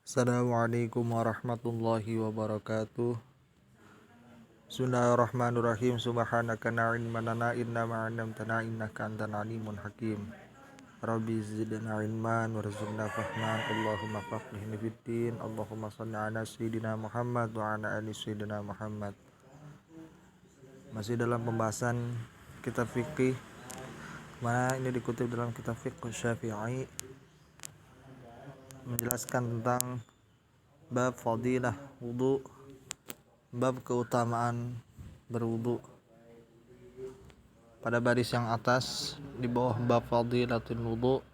Assalamualaikum warahmatullahi wabarakatuh. Bismillahirrahmanirrahim. Subhanaka la ilma lana illa ma 'allamtana innaka antal alimul hakim. Rabbi zidna ilman warzuqna fahman. Allahumma faqihni fid din. Allahumma shalli ala sayyidina Muhammad wa ala ali sayyidina Muhammad. Masih dalam pembahasan kitab fikih, mana ini dikutip dalam kitab Fiqh Syafi'i, menjelaskan tentang bab fadilah wudu, bab keutamaan berwudu. Pada baris yang atas di bawah bab fadilatul wudu,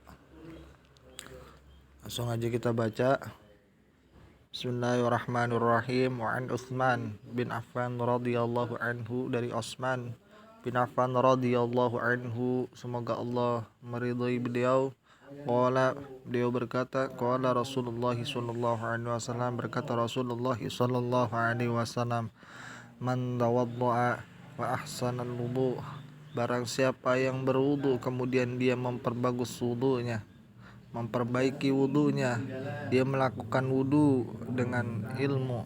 langsung aja kita baca. Bismillahirrahmanirrahim. Wa an Utsman bin Affan radhiyallahu anhu, dari Utsman bin Affan radhiyallahu anhu, semoga Allah meridhai beliau. Qala, beliau berkata, qala Rasulullah sallallahu alaihi wasallam, berkata Rasulullah sallallahu alaihi wasallam, man tawaddaa wa ahsanal wudu, barang siapa yang berwudu kemudian dia memperbagus wudunya, memperbaiki wudunya, dia melakukan wudu dengan ilmu,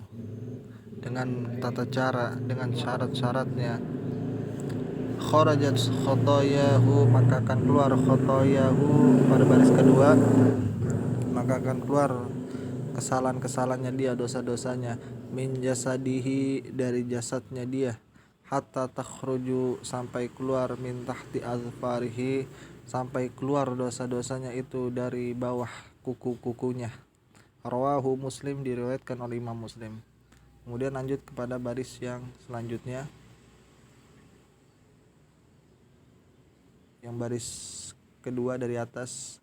dengan tata cara, dengan syarat-syaratnya, kharajat khotoyahu, maka akan keluar khotoyahu. Pada baris kedua, maka akan keluar kesalahan-kesalahannya dia, dosa-dosanya, min jasadihi, dari jasadnya dia, hatta takhruju, sampai keluar, min tahti azfarihi, sampai keluar dosa-dosanya itu dari bawah kuku-kukunya. Rawahu Muslim, diriwayatkan oleh Imam Muslim. Kemudian lanjut kepada baris yang selanjutnya, yang baris kedua dari atas.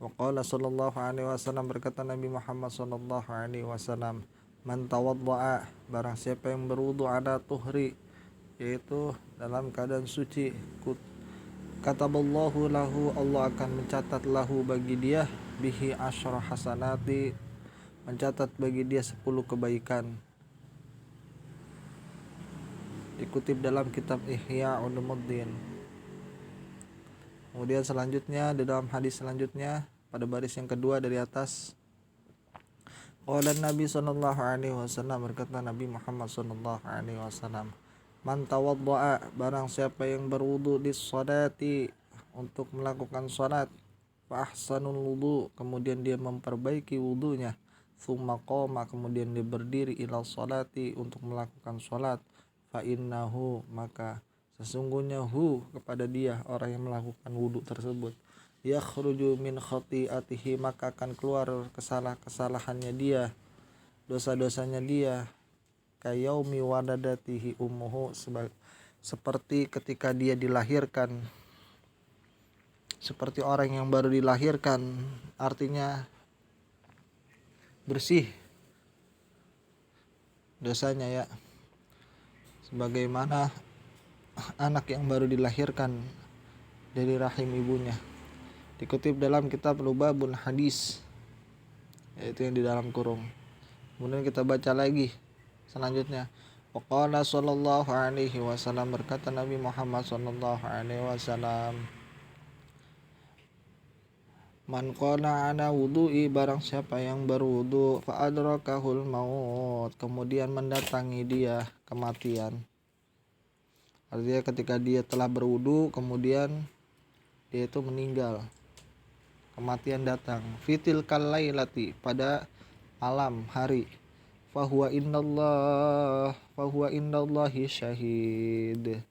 Waqala sallallahu alaihi wasallam, berkata Nabi Muhammad sallallahu alaihi wasallam, man tawaddaa, barang siapa yang berwudu ala tuhri, yaitu dalam keadaan suci, kataballahu lahu, Allah akan mencatat lahu, bagi dia, bihi asyra hasanati, mencatat bagi dia 10 kebaikan. Dikutip dalam kitab Ihya Ulumuddin. Kemudian selanjutnya, di dalam hadis selanjutnya pada baris yang kedua dari atas, qala Nabi sallallahu alaihi wasallam, berkata Nabi Muhammad sallallahu alaihi wasallam, man tawaddaa, barang siapa yang berwudu lis-shalati, untuk melakukan salat, fa ahsanul wudu, kemudian dia memperbaiki wudunya, tsumma qama, kemudian dia berdiri, ila sholati, untuk melakukan salat, fa innahu, maka sesungguhnya hu, kepada dia, orang yang melakukan wudu tersebut, yakhruju min khati'atihi, maka akan keluar kesalahan-kesalahannya dia, dosa-dosanya dia, kayaumi waladatihi ummuhu, seperti ketika dia dilahirkan, seperti orang yang baru dilahirkan, artinya bersih dosanya ya, sebagaimana anak yang baru dilahirkan dari rahim ibunya. Dikutip dalam kitab Lubabul Hadis, yaitu yang di dalam kurung. Kemudian kita baca lagi selanjutnya. Waqala sallallahu alaihi wasallam, berkata Nabi Muhammad sallallahu alaihi wasallam, man qala ana wudu'i, barang siapa yang berwudu, fa adrakahul maut, kemudian mendatangi dia kematian. Artinya ketika dia telah berwudu kemudian dia itu meninggal, kematian datang, fitil kalailati, pada malam hari, fahuwa indallahi syahid,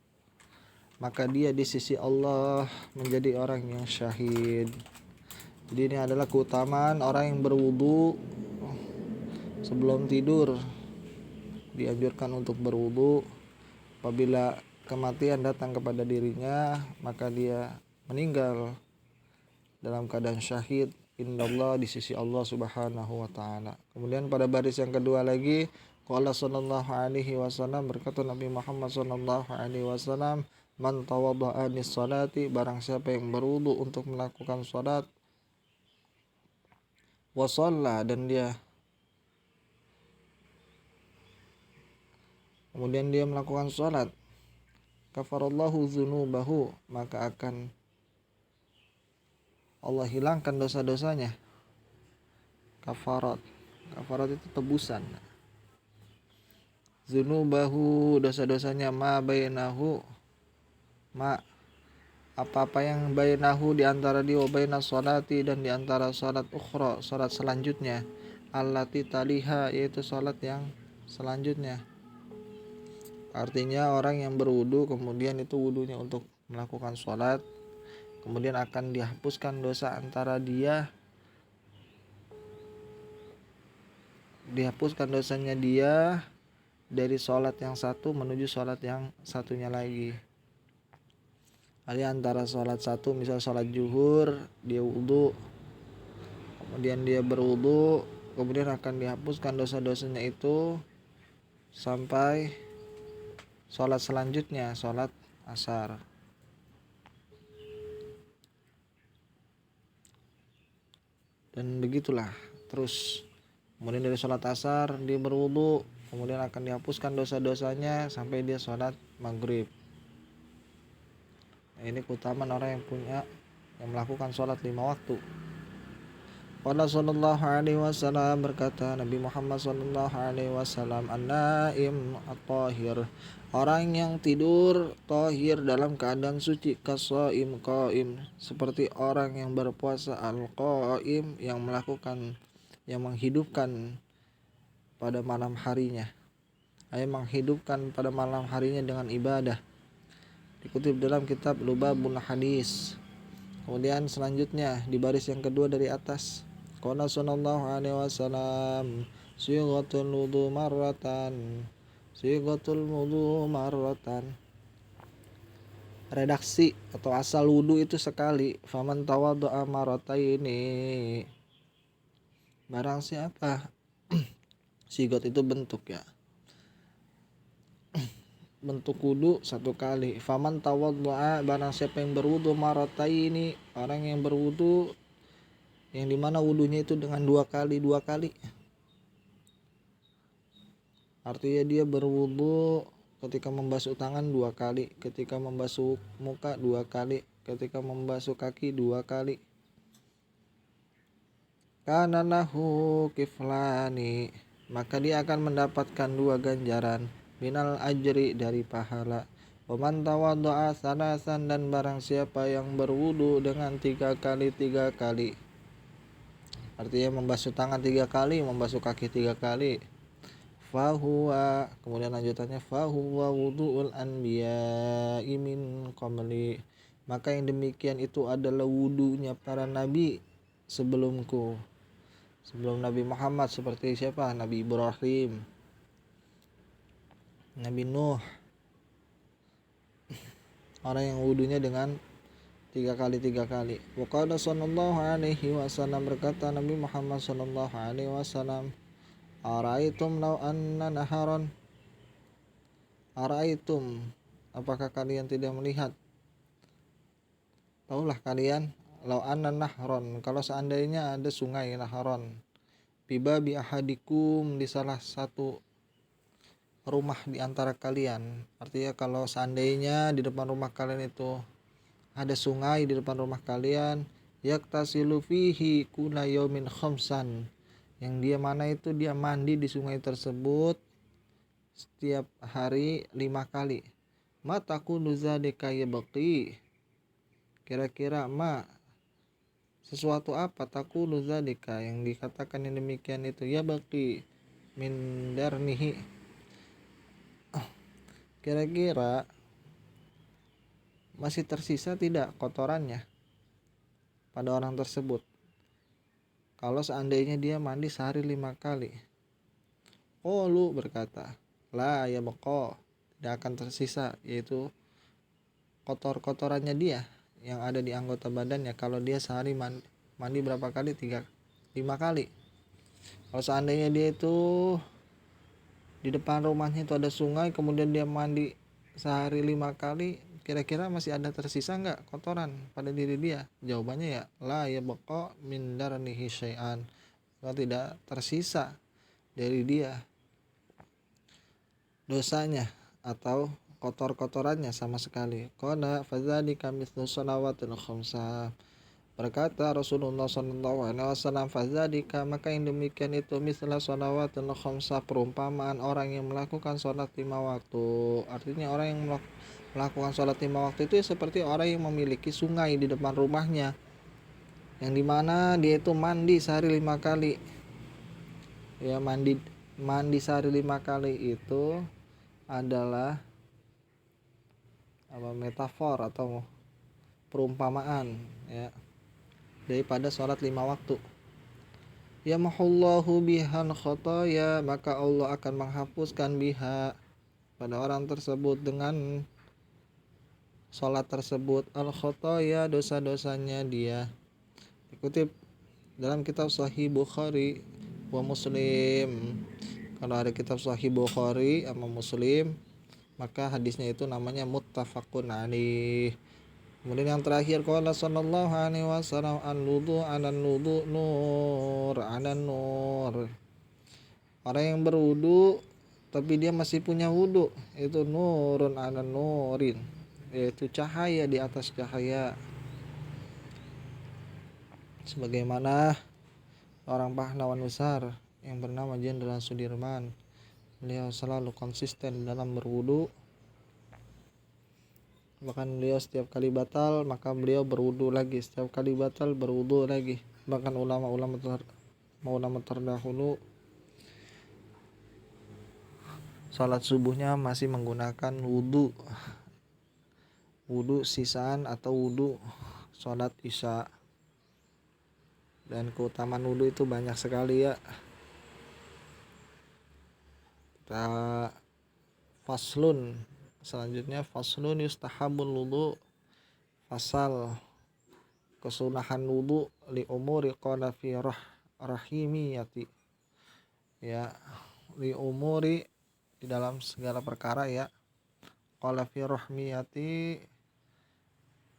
maka dia di sisi Allah menjadi orang yang syahid. Jadi ini adalah keutamaan orang yang berwudu sebelum tidur, dianjurkan untuk berwudu. Apabila kematian datang kepada dirinya, maka dia meninggal dalam keadaan syahid, indallah, di sisi Allah subhanahu wa ta'ala. Kemudian pada baris yang kedua lagi, qala sallallahu alaihi wasallam, berkata Nabi Muhammad sallallahu alaihi wasallam, man tawadda'a lis-salati, barang siapa yang berwudu untuk melakukan salat, wa shalla, dan dia kemudian dia melakukan salat, kafarallahu dzunubahu, maka akan Allah hilangkan dosa-dosanya. Kafarat, Kafarat itu tebusan. Dzunubahu, dosa-dosanya, ma bainahu, ma apa-apa yang bainahu di antara dia, wa bainas sholati, dan di antara salat ukhra, salat selanjutnya, allati taliha, yaitu salat yang selanjutnya. Artinya orang yang berwudu kemudian itu wudunya untuk melakukan salat, kemudian akan dihapuskan dosa antara dia, dihapuskan dosanya dia dari sholat yang satu menuju sholat yang satunya lagi. Ada antara sholat satu, misal sholat zuhur, dia wudu, kemudian dia berwudu, kemudian akan dihapuskan dosa-dosanya itu sampai sholat selanjutnya, sholat asar. Dan begitulah terus. Kemudian dari sholat asar dia berwudu, kemudian akan dihapuskan dosa-dosanya sampai dia sholat maghrib. Nah, ini keutamaan orang yang melakukan sholat 5 waktu. Qala sallallahu alaihi wasallam, berkata Nabi Muhammad sallallahu alaihi wasallam, an-naim at-tahir, orang yang tidur tahir dalam keadaan suci, qasaim qaim, seperti orang yang berpuasa, al-qaim, yang menghidupkan pada malam harinya, menghidupkan pada malam harinya dengan ibadah. Dikutip dalam kitab Lubabul Hadis. Kemudian selanjutnya di baris yang kedua dari atas, qala sallallahu alaihi wasallam, sighatul wudu marratan, sighatul wudu marratan, redaksi atau asal wudu itu sekali. Faman tawaddo'a marrataini, barang siapa sigot itu bentuk ya, bentuk wudu satu kali. Faman tawaddo'a, barang siapa yang berwudu, marrataini, orang yang berwudu yang dimana wudunya itu dengan dua kali. Artinya dia berwudu ketika membasuh tangan 2 kali, ketika membasuh muka 2 kali, ketika membasuh kaki 2 kali. Kana lahu kiflani, maka dia akan mendapatkan 2 ganjaran, minal ajri, dari pahala. Waman tawaddo'a salasan, dan barang siapa yang berwudu dengan 3 kali, artinya membasuh tangan 3 kali, membasuh kaki 3 kali, fahuwa, kemudian lanjutannya, fahuwa wudu'ul anbiya'i min qabli, maka yang demikian itu adalah wudunya para nabi sebelumku, sebelum Nabi Muhammad. Seperti siapa? Nabi Ibrahim, Nabi Nuh, orang yang wudunya dengan 3 kali. Wa qala sallallahu alaihi wasallam, berkata Nabi Muhammad sallallahu alaihi wasallam, araitum law anna naharon, araitum, apakah kalian tidak melihat, tahulah kalian, law anna nahron, kalau seandainya ada sungai nahron, bibabi ahadikum, di salah satu rumah di antara kalian. Artinya kalau seandainya di depan rumah kalian itu ada sungai, di depan rumah kalian, yaktasilu fihi kula yaumin khamsan, yang dia mana itu dia mandi di sungai tersebut setiap hari 5 kali. Matakunu zalika yabqi, kira-kira sesuatu apa, takunu zalika, yang dikatakan yang demikian itu, yabqi min darnihi, kira-kira masih tersisa tidak kotorannya pada orang tersebut kalau seandainya dia mandi sehari 5 kali. Qalu, berkata, la yabqa, tidak akan tersisa, yaitu kotor-kotorannya dia yang ada di anggota badannya kalau dia sehari mandi berapa kali? 5 kali. Kalau seandainya dia itu di depan rumahnya itu ada sungai, kemudian dia mandi sehari 5 kali, kira-kira masih ada tersisa enggak kotoran pada diri dia? Jawabannya ya la yabqa min darnihi syai'an, kalau tidak tersisa dari dia dosanya atau kotor-kotorannya sama sekali. Qala fadzalika mithlu shalawatil khamsah, Berkata Rasulullah sallallahu alaihi wasallam, "Fadzalika, maka yang demikian itu misla shalawatil khamsah, perumpamaan orang yang melakukan sholat 5 waktu." Artinya orang yang melakukan sholat 5 waktu itu seperti orang yang memiliki sungai di depan rumahnya, yang dimana dia itu mandi sehari 5 kali. Ya, mandi sehari 5 kali itu adalah metafor atau perumpamaan, ya, daripada sholat 5 waktu. Yamhullahu bihal khotoya, maka Allah akan menghapuskan biha, pada orang tersebut, dengan sholat tersebut, al khotoya, dosa-dosanya dia. Dikutip dalam kitab Sahih Bukhari wa Muslim. Kalau ada kitab Sahih Bukhari sama Muslim, maka hadisnya itu namanya muttafaqun alaih. Kemudian yang terakhir, qala sallallahu alaihi wasallam, al-wudu 'alan wudu nur 'alan nur. Orang yang berwudu tapi dia masih punya wudu, itu nurun 'alan nurin, yaitu cahaya di atas cahaya. Sebagaimana orang pahlawan besar yang bernama Jenderal Sudirman, beliau selalu konsisten dalam berwudu. Bahkan beliau setiap kali batal maka beliau berwudu lagi, setiap kali batal berwudu lagi. Bahkan ulama terdahulu salat subuhnya masih menggunakan wudu sisaan atau wudu salat isya. Dan keutamaan wudu itu banyak sekali, ya. Kita faslun, selanjutnya faslun yustahabul wudu, fasal kesunahan wudu li umuri qala fi rahimiyati, ya, li umuri di dalam segala perkara, ya. Qala fi rahmiyati,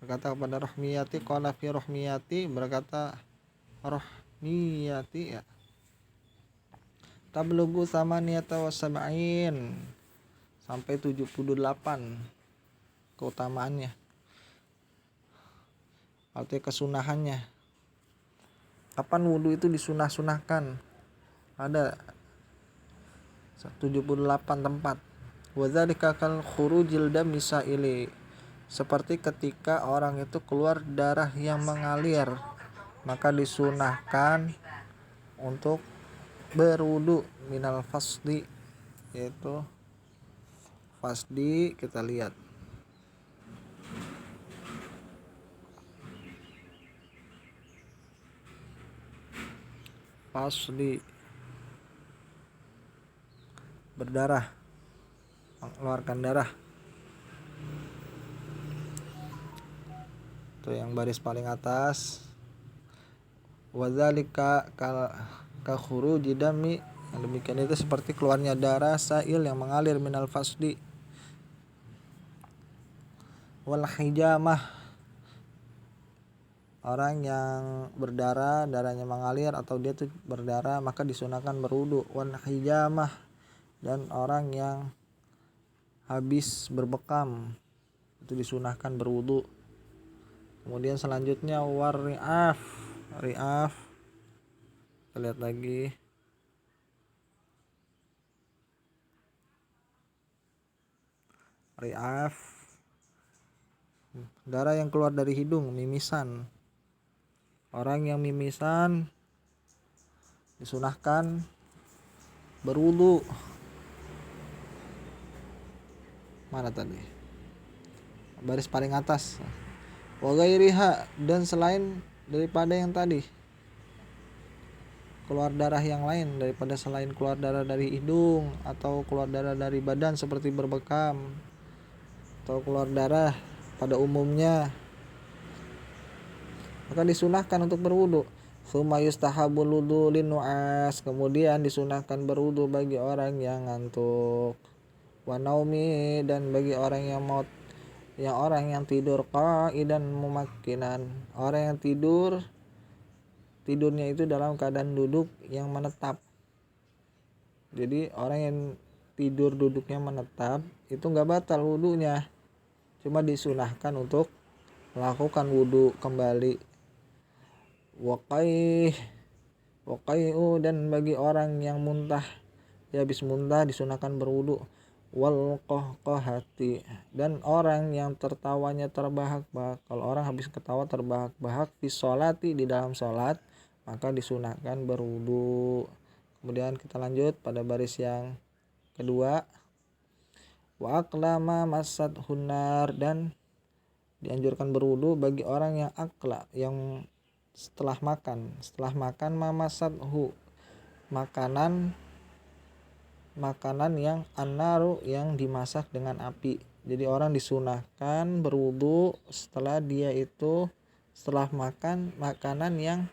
berkata kepada rahmiyati, qala fi rahmiyati, berkata rahmiyati, ya. Tablugu samaniyata wa sab'in, sampai 78 keutamaannya, artinya kesunahannya. Kapan wudu itu disunah-sunahkan? Ada 78 tempat. Wa dzalika kal khurujil dami sa'ili, seperti ketika orang itu keluar darah yang mengalir, maka disunahkan untuk berwudu minal fasdi, yaitu fasdi. Kita lihat fasdi, berdarah, mengeluarkan darah. Itu yang baris paling atas. Wa dzalika ka khuruji dami, yang demikian itu seperti keluarnya darah sa'il yang mengalir minal fasdi. Wal hijamah, orang yang berdarah, darahnya mengalir atau dia tuh berdarah, maka disunahkan berwudu. Wal hijamah, dan orang yang habis berbekam, itu disunahkan berwudu. Kemudian selanjutnya ri'af, kita lihat lagi. Ri'af, darah yang keluar dari hidung, mimisan. Orang yang mimisan disunahkan berwudu. Mana tadi? Baris paling atas. Wa ghairiha, dan selain daripada yang tadi, keluar darah yang lain daripada selain keluar darah dari hidung atau keluar darah dari badan seperti berbekam atau keluar darah pada umumnya, maka disunahkan untuk berwudu. Tsumma yustahabul wudu linnu'as, kemudian disunahkan berwudu bagi orang yang ngantuk. Wa naumi, dan bagi orang yang tidur qa'idan mumakkinan, orang yang tidurnya itu dalam keadaan duduk yang menetap. Jadi orang yang tidur duduknya menetap itu nggak batal wudunya, cuma disunahkan untuk melakukan wudu kembali. waqai'u dan bagi orang yang muntah, ya habis muntah disunahkan berwudu. Wal qahqahati dan orang yang tertawanya terbahak-bahak, kalau orang habis ketawa terbahak-bahak fi sholati di dalam sholat, maka disunahkan berwudu. Kemudian kita lanjut pada baris yang kedua. Wa aqlama masad hunar dan dianjurkan berwudu bagi orang yang akla, yang setelah makan mamasadhu makanan yang annaru yang dimasak dengan api. Jadi orang disunahkan berwudu setelah makan makanan yang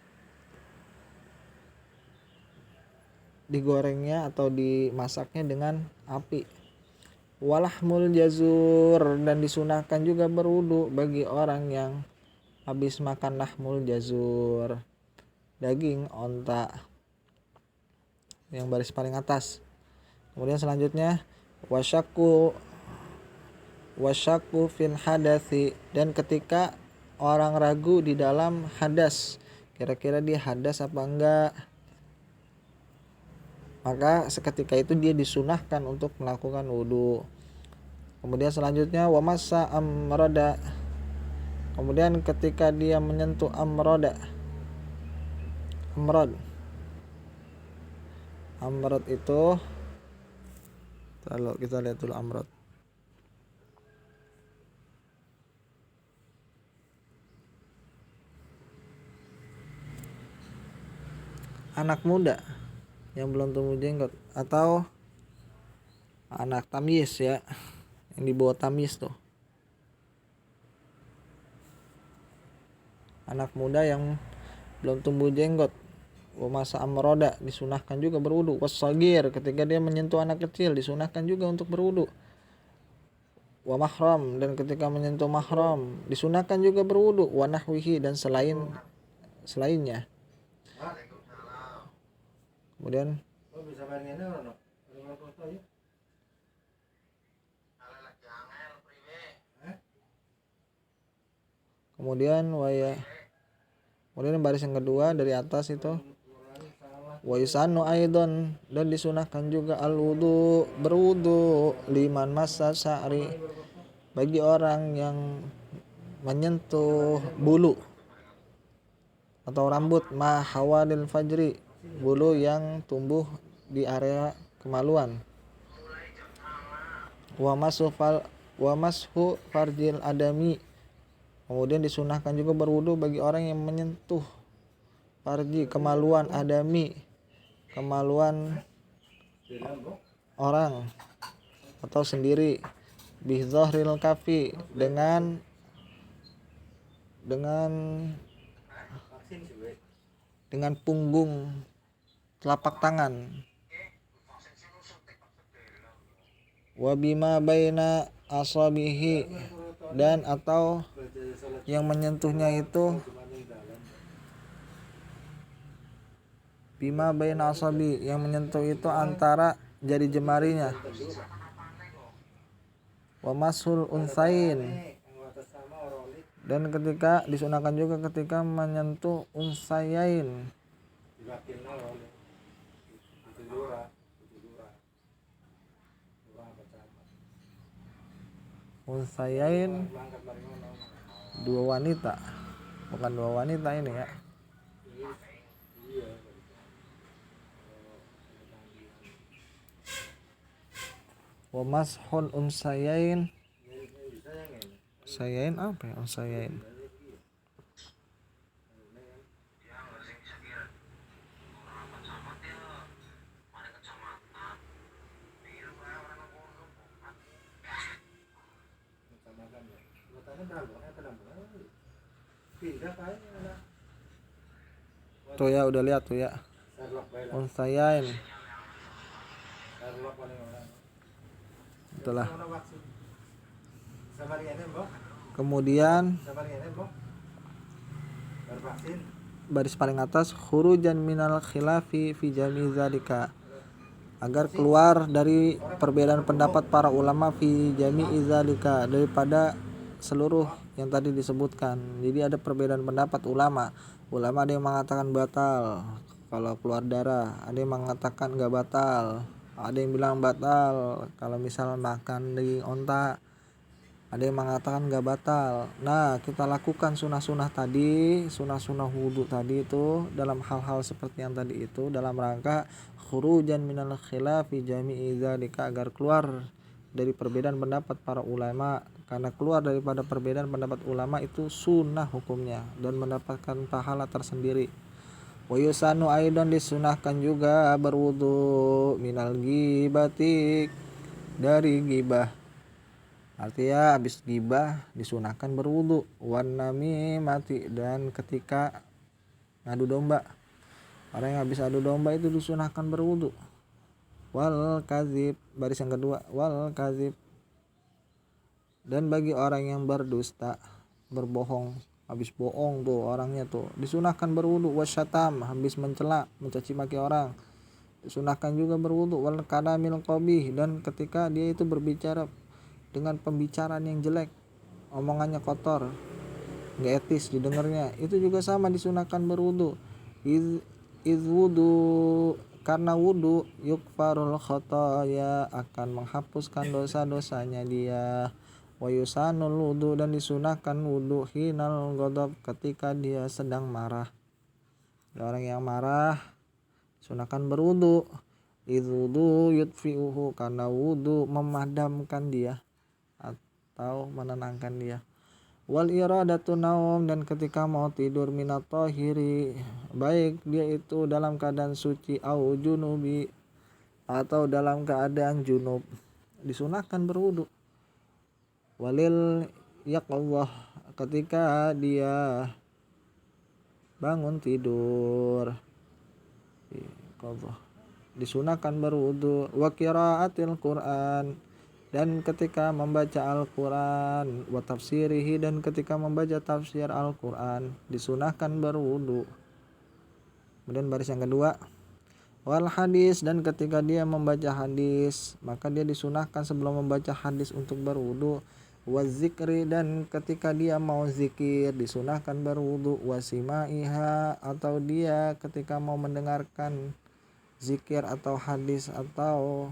digorengnya atau dimasaknya dengan api. Walahmul jazur dan disunahkan juga berwudu bagi orang yang habis makan lahmul jazur, daging onta, yang baris paling atas. Kemudian selanjutnya wasyaku fil hadasi dan ketika orang ragu di dalam hadas, kira-kira dia hadas apa enggak, maka seketika itu dia disunahkan untuk melakukan wudu. Kemudian selanjutnya wamassa amrada, kemudian ketika dia menyentuh amrad itu, kalau kita lihat dulu amrad. Anak muda yang belum tumbuh jenggot atau anak tamyiz ya, yang di bawah tamyiz tuh. Anak muda yang belum tumbuh jenggot, masa amroda disunahkan juga berwudu. Wasagir ketika dia menyentuh anak kecil disunahkan juga untuk berwudu. Wa mahram dan ketika menyentuh mahram disunahkan juga berwudu. Wa nahwihi dan selainnya. Kemudian baris yang kedua dari atas itu wa yusanu aidon dan disunahkan juga al-wudu berwudu liman massa sya'ri bagi orang yang menyentuh bulu atau rambut ma hawadil fajri, bulu yang tumbuh di area kemaluan. Wa mashu farjil adami, kemudian disunahkan juga berwudu bagi orang yang menyentuh farji, kemaluan adami, kemaluan orang atau sendiri, bizahril kafi dengan punggung telapak tangan. Wa bima baina asabihi dan atau yang menyentuhnya itu bima baina asabi, yang menyentuh itu antara jari jemarinya. Wa masul unsain dan ketika disunahkan juga ketika menyentuh unsayain, unsayain dua wanita, bukan dua wanita ini ya. Wa mashul unsayain, sayain apa ya unsayain? Tuh ya udah lihat tuh ya. Unsayain. Itulah. Kemudian baris paling atas khurujan minal khilafi fi jami zalika, agar keluar dari perbedaan pendapat para ulama fi jami zalika, daripada seluruh yang tadi disebutkan. Jadi ada perbedaan pendapat ulama Ulama ada yang mengatakan batal kalau keluar darah, ada yang mengatakan nggak batal, ada yang bilang batal kalau misal makan daging onta, ada yang mengatakan nggak batal. Nah, kita lakukan sunah-sunah tadi, sunah-sunah wudhu tadi itu dalam hal-hal seperti yang tadi itu dalam rangka khurujan minal khilafi jami'i dzalika, agar keluar dari perbedaan pendapat para ulama, karena keluar daripada perbedaan pendapat ulama itu sunnah hukumnya dan mendapatkan pahala tersendiri. Wa yusanu aidon, disunahkan juga berwudu minal ghibati, dari gibah. Artinya habis gibah disunahkan berwudu. Wan namimati, dan ketika ngadu domba, orang yang habis adu domba itu disunahkan berwudu. Wal kadzib, baris yang kedua, wal kadzib, dan bagi orang yang berdusta, berbohong, habis bohong tuh orangnya tuh disunahkan berwudu. Wasyatam, habis mencela, mencaci maki orang, disunahkan juga berwudu. Wal kalamil qabih, dan ketika dia itu berbicara dengan pembicaraan yang jelek, omongannya kotor, nggak etis didengarnya, itu juga sama disunahkan berwudu. Iz wudu, karena wudu yukfarul khotoya, akan menghapuskan dosa-dosanya dia. Wa yusanul wudu, dan disunahkan wudu hinal ghadab, ketika dia sedang marah. Orang yang marah sunahkan berwudu. Iz wudu yudfi'uhu, karena wudu memadamkan dia atau menenangkan dia. Wal iradatu naum, dan ketika mau tidur minat tahiri, baik dia itu dalam keadaan suci au junubi, atau dalam keadaan junub, disunahkan berwudu. Walil yaqallah, ketika dia bangun tidur, disunahkan berwudu. Wa qiraatil Qur'an, dan ketika membaca Al-Quran. Wa tafsirihi, dan ketika membaca tafsir Al-Quran disunahkan berwudu. Kemudian baris yang kedua, wal hadis, dan ketika dia membaca hadis, maka dia disunahkan sebelum membaca hadis untuk berwudu. Wa zikri, dan ketika dia mau zikir disunahkan berwudu. Wa simaiha, atau dia ketika mau mendengarkan zikir atau hadis atau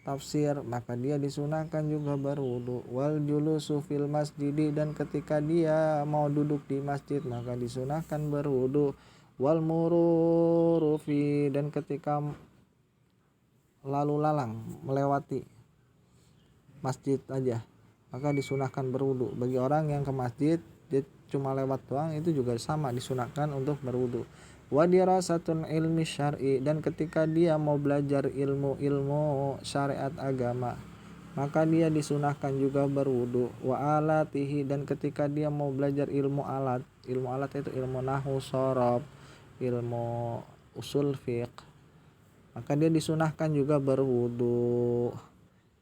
tafsir, maka dia disunahkan juga berwudu. Wal julusu fil masjidi, dan ketika dia mau duduk di masjid maka disunahkan berwudu. Wal mururu fi, dan ketika lalu lalang melewati masjid aja maka disunahkan berwudu. Bagi orang yang ke masjid dia cuma lewat doang, itu juga sama disunahkan untuk berwudu. Wa dirasatun ilmi syar'i, dan ketika dia mau belajar ilmu syariat agama maka dia disunahkan juga berwudu. Wa alatihi, dan ketika dia mau belajar ilmu alat itu ilmu nahwu, shorab, ilmu usul fiqh, maka dia disunahkan juga berwudu.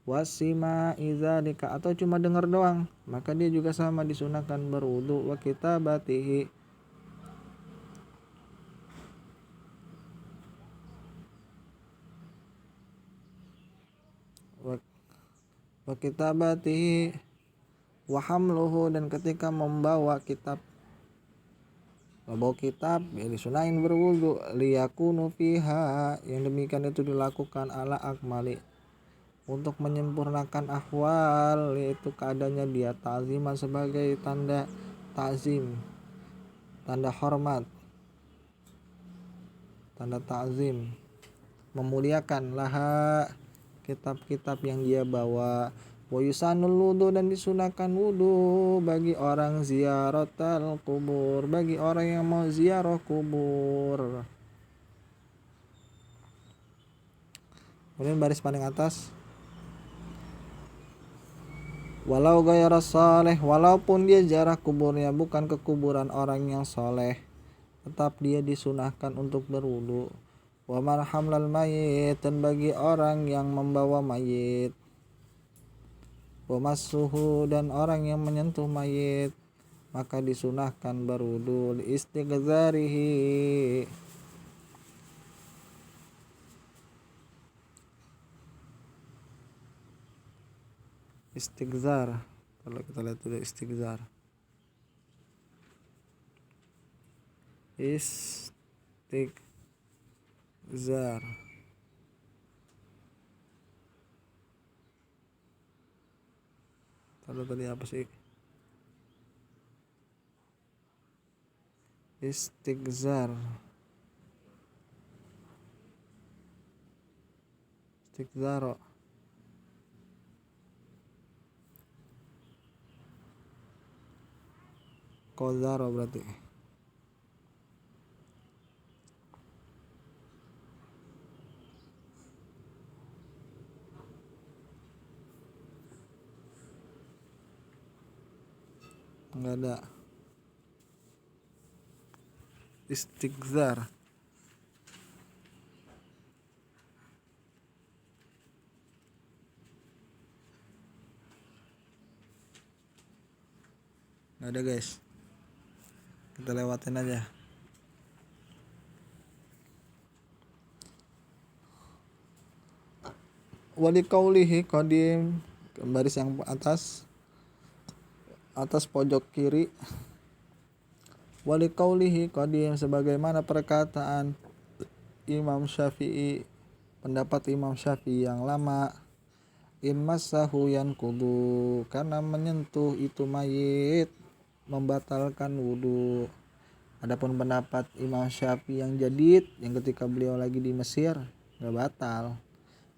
Wasima idzalika, atau cuma dengar doang, maka dia juga sama disunahkan berwudu. Wa kitabatihi, wa kitabatihi wa hamluhu, dan ketika membawa kitab ya disunahin berwudu. Liyakunu fiha, yang demikian itu dilakukan ala akmali, untuk menyempurnakan ahwal, yaitu keadaannya dia, ta'ziman, sebagai tanda ta'zim, tanda hormat, tanda ta'zim, memuliakan laha, kitab-kitab yang dia bawa. Wa yusanul wudu, dan disunahkan wudu bagi orang ziaratal kubur, bagi orang yang mau ziarah kubur. Kemudian baris paling atas, walau ghayra saleh, walaupun dia ziarah kuburnya bukan ke kuburan orang yang soleh, tetap dia disunahkan untuk berwudu. Wa man hamlal mayit, dan bagi orang yang membawa mayit. Wa massuhu, dan orang yang menyentuh mayit, maka disunahkan berwudu. Li istighzarihi, istighzar, kalau kita lihat dulu istighzar, Istighzar. Tadi apa sih? Istighzar. Istighzar. Qadzaro berarti. Enggak ada. Istighzar. Enggak ada guys. Kita lewatin aja. Wali kaulihi qadim, baris yang atas pojok kiri. Wali kaulihi qadim, sebagaimana perkataan Imam Syafi'i, pendapat Imam Syafi'i yang lama. In massahu yanqudu, karena menyentuh itu mayit membatalkan wudu. Adapun pendapat Imam Syafi'i yang jadid, yang ketika beliau lagi di Mesir, nggak batal.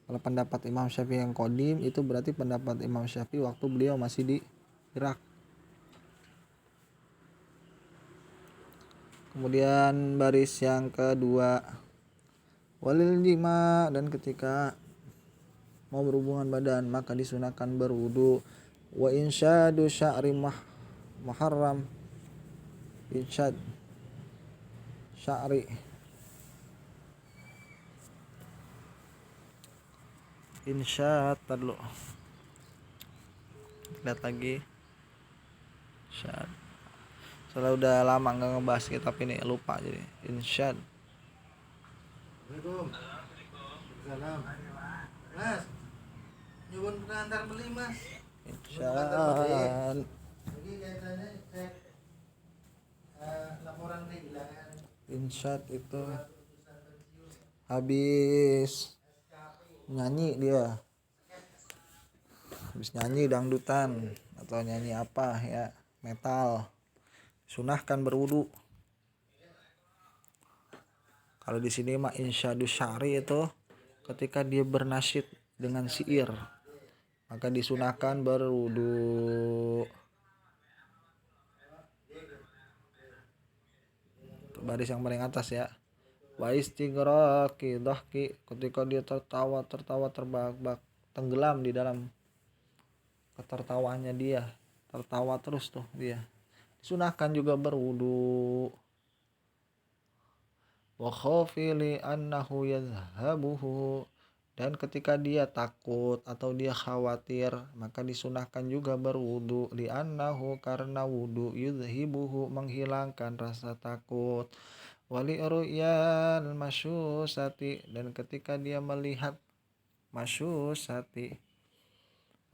Kalau pendapat Imam Syafi'i yang qadim itu berarti pendapat Imam Syafi'i waktu beliau masih di Irak. Kemudian baris yang kedua, walil jima, dan ketika mau berhubungan badan maka disunahkan berwudu. Wa insyadu sya'ri muharram, insyad sya'ri, insyad dulu, lihat lagi insyad. Soalnya udah lama nggak ngebahas kitab ini, lupa jadi insyad. Assalamualaikum. Salam. Mas, nyuwun pengantar beli mas. Insyad. Jadi kaitannya cek laporan kehilangan. Insyad itu habis nyanyi dia, habis nyanyi dangdutan atau nyanyi apa ya, metal, sunahkan berwudu. Kalau di sini mah insyadus syari itu ketika dia bernasyid dengan syair maka disunahkan berwudu. Baris yang paling atas ya. Wa istighraqi dhahki, ketika dia tertawa terbahak-bahak, tenggelam di dalam ketertawaannya dia, tertawa terus tuh dia, disunahkan juga berwudu. Wa khafili annahu yazhabuhu, dan ketika dia takut atau dia khawatir maka disunahkan juga berwudu. Li annahu, karena wudu, yuzhibuhu, menghilangkan rasa takut. Wali ru'yal masyusati, dan ketika dia melihat masyusati,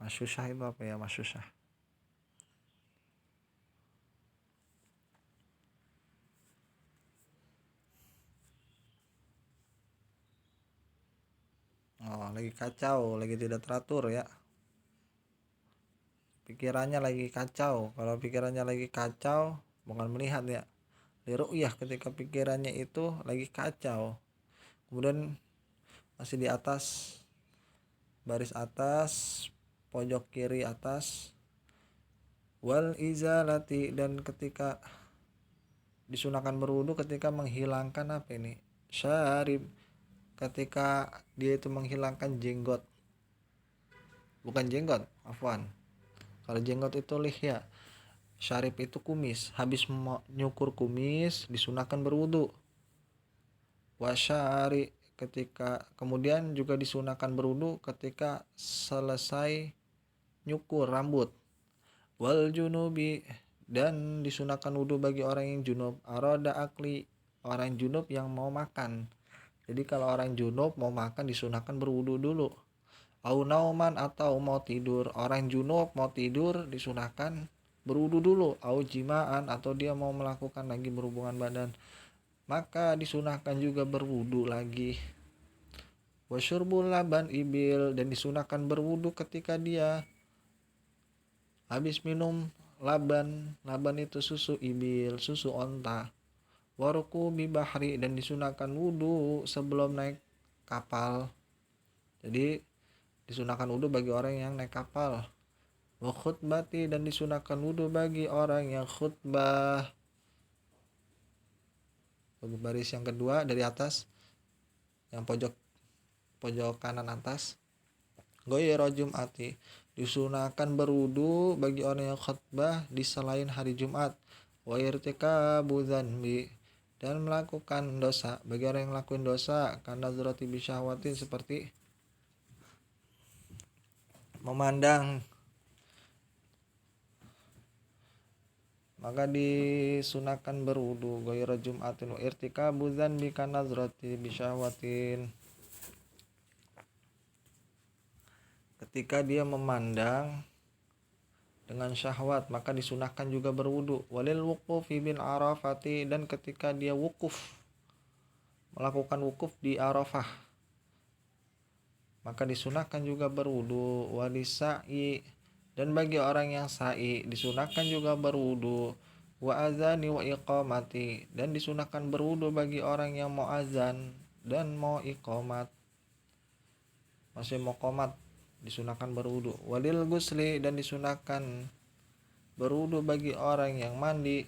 masyusah itu apa ya, masyusah? Oh, lagi kacau, lagi tidak teratur ya. Pikirannya lagi kacau. Kalau pikirannya lagi kacau, bukan melihat ya. Liru'yah, ketika pikirannya itu lagi kacau. Kemudian masih di atas, baris atas, pojok kiri atas. Wal izalati, dan ketika disunahkan berwudu ketika menghilangkan apa ini? Syarib, ketika dia itu menghilangkan jenggot. Bukan jenggot, afwan. Kalau jenggot itu lihya, syarib itu kumis. Habis nyukur kumis disunahkan berwudu. Wasyari, ketika kemudian juga disunahkan berwudu ketika selesai nyukur rambut. Wal junubi, dan disunahkan wudu bagi orang yang junub. Arada akli, orang junub yang mau makan. Jadi kalau orang junub mau makan disunahkan berwudu dulu. Au nauman, atau mau tidur. Orang junub mau tidur disunahkan berwudu dulu. Au jimaan, atau dia mau melakukan lagi berhubungan badan. maka disunahkan juga berwudu lagi. Wasyurbul laban ibil, dan disunahkan berwudu ketika dia habis minum laban. Laban itu susu ibil, susu onta. Waruku bibahri, dan disunahkan wudu sebelum naik kapal. Jadi disunahkan wudu bagi orang yang naik kapal. Wa khutbati, dan disunahkan wudu bagi orang yang khutbah. Baris yang kedua dari atas, yang pojok kanan atas. Goyro Jum'ati, disunahkan berwudu bagi orang yang khutbah di selain hari Jumat. Wa irtikabu dzanbi, dan melakukan dosa bagi orang yang melakukan dosa, karena dzurati bisyahwatin, seperti memandang, maka disunahkan berwudu. Goyro Jum'atin wa irtikabu dzanbi karena dzurati bisyahwatin, ketika dia memandang dengan syahwat, maka disunahkan juga berwudu. Walil wuqufi bil arafati, dan ketika dia wukuf, melakukan wukuf di Arafah, maka disunahkan juga berwudu. Walisa'i, dan bagi orang yang sa'i disunahkan juga berwudu. Wa azani wa iqamati, dan disunahkan berwudu bagi orang yang mau azan dan mau iqamat, masih mau qomat, disunahkan berwudu. Walil gusli, dan disunahkan berwudu bagi orang yang mandi.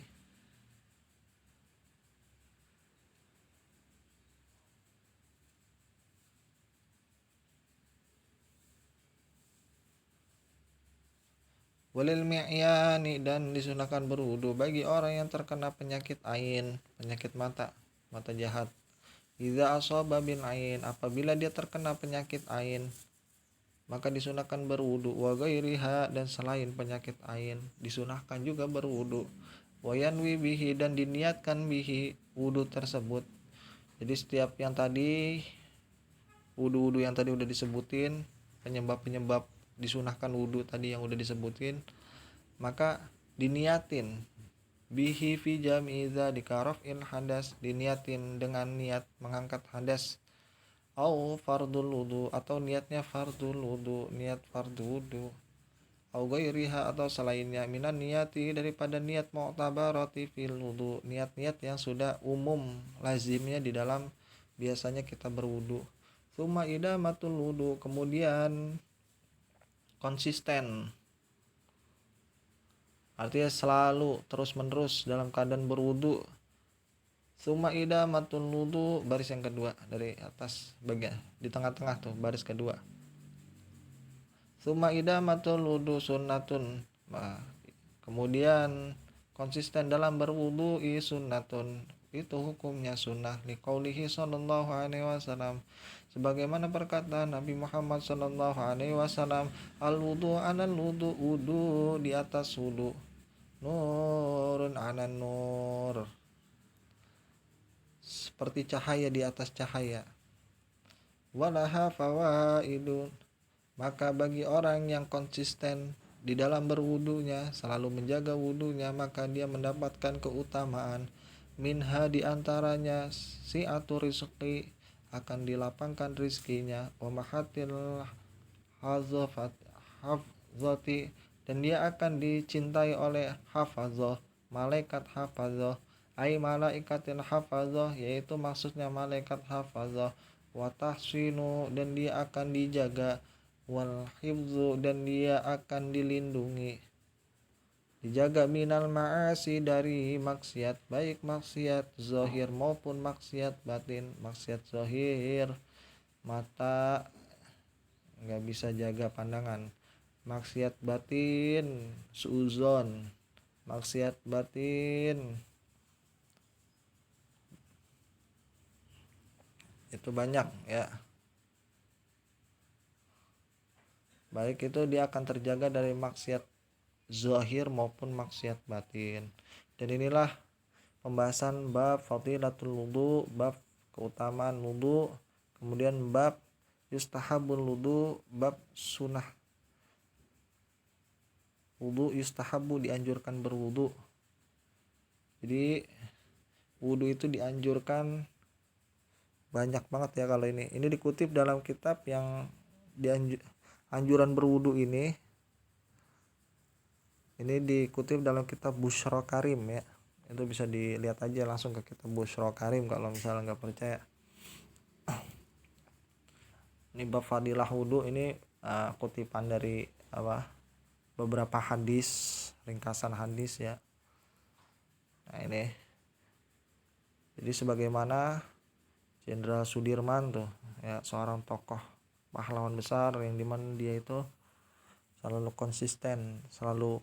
Walil mi'yani, dan disunahkan berwudu bagi orang yang terkena penyakit ain, penyakit mata jahat. Idza asaba bin ain, apabila dia terkena penyakit ain, maka disunahkan berwudu. Wa ghairiha, dan selain penyakit ain disunahkan juga berwudu. Wa yanwi bihi, dan diniatkan bihi, wudu tersebut. Jadi setiap yang tadi, wudu-wudu yang tadi udah disebutin, penyebab-penyebab disunahkan wudu tadi yang udah disebutin, maka diniatin bihi fi jam'i dzalika raf'il hadas, diniatin dengan niat mengangkat hadas. Au fardul wudu, atau niatnya fardul wudu, niat fardu wudu. Au ghairiha, atau selainnya, minan niyati, daripada niat mu'tabarati fil wudu, niat-niat yang sudah umum lazimnya di dalam biasanya kita berwudu. Tsumma idamatul wudu, kemudian konsisten, artinya selalu terus menerus dalam keadaan berwudu. Summa idamatul wudu, baris yang kedua dari atas bagian di tengah-tengah tuh, baris kedua. Summa idamatul wudu sunnatun, kemudian konsisten dalam berwudu sunnatun, itu hukumnya sunnah. Liqaulihi sallallahu alaihi wasallam, sebagaimana perkataan Nabi Muhammad sallallahu alaihi wasallam, al wudu alal wudu, wudu di atas wudu, nurun anan nur, seperti cahaya di atas cahaya. Walaha fawaidun, maka bagi orang yang konsisten di dalam berwudunya, selalu menjaga wudunya, maka dia mendapatkan keutamaan. Minha, di antaranya si'atu rizqi, akan dilapangkan rizkinya. Wa mahatil hafzati, dan dia akan dicintai oleh hafazah, malaikat hafazah. Ai malaikatil hafazah, yaitu maksudnya malaikat hafazah. Wa tahsinu, dan dia akan dijaga. Wal hifzu, dan dia akan dilindungi, dijaga. Minal ma'asi, dari maksiat, baik maksiat zahir maupun maksiat batin. Maksiat zahir, mata nggak bisa jaga pandangan. Maksiat batin, suuzon, maksiat batin itu banyak ya, baik itu dia akan terjaga dari maksiat zahir maupun maksiat batin. Dan inilah pembahasan bab fadilatul wudu, bab keutamaan wudu, kemudian bab yustahabul wudu, bab sunnah wudu, yustahabu, dianjurkan berwudu. Jadi wudhu itu dianjurkan banyak banget ya. Kalau ini dikutip dalam kitab yang anjuran berwudhu ini dikutip dalam kitab Busyra Karim ya. Itu bisa dilihat aja langsung ke kitab Busyra Karim kalau misalnya nggak percaya. Ini bab fadilah wudhu ini kutipan dari beberapa hadis, ringkasan hadis ya. Nah ini jadi sebagaimana Jenderal Sudirman tuh ya, seorang tokoh pahlawan besar yang dimana dia itu selalu konsisten, selalu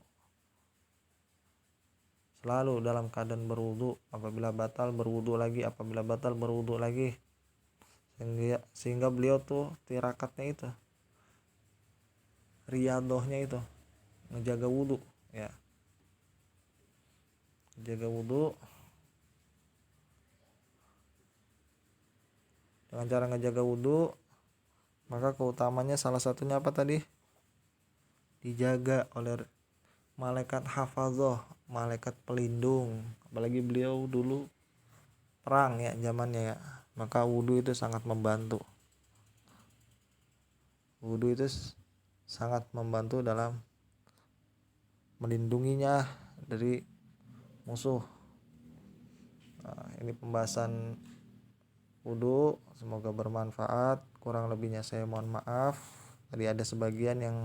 dalam keadaan berwudu, apabila batal berwudu lagi, apabila batal berwudu lagi, sehingga beliau tuh tirakatnya itu, riyadohnya itu ngejaga wudu ya, jaga wudu. Dengan cara ngejaga wudu, maka keutamanya salah satunya apa tadi? Dijaga oleh malaikat hafazah, malaikat pelindung. Apalagi beliau dulu perang ya zamannya ya, maka wudu itu sangat membantu. Wudu itu sangat membantu dalam melindunginya dari musuh. Nah, ini pembahasan wudu, semoga bermanfaat. Kurang lebihnya saya mohon maaf. Tadi ada sebagian yang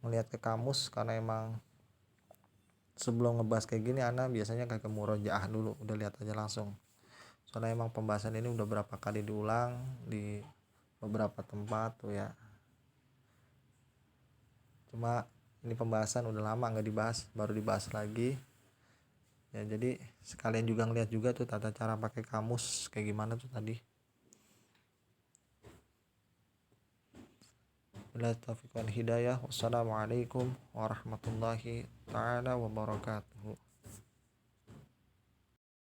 melihat ke kamus, karena emang sebelum ngebahas kayak gini ana biasanya kayak ke murojaah dulu, udah lihat aja langsung. Soalnya emang pembahasan ini udah berapa kali diulang di beberapa tempat tuh ya. Cuma ini pembahasan udah lama nggak dibahas, baru dibahas lagi. Ya jadi sekalian juga ngeliat juga tuh tata cara pakai kamus kayak gimana tuh tadi. Bila taufiq wal hidayah. Wassalamualaikum warahmatullahi taala wabarakatuh.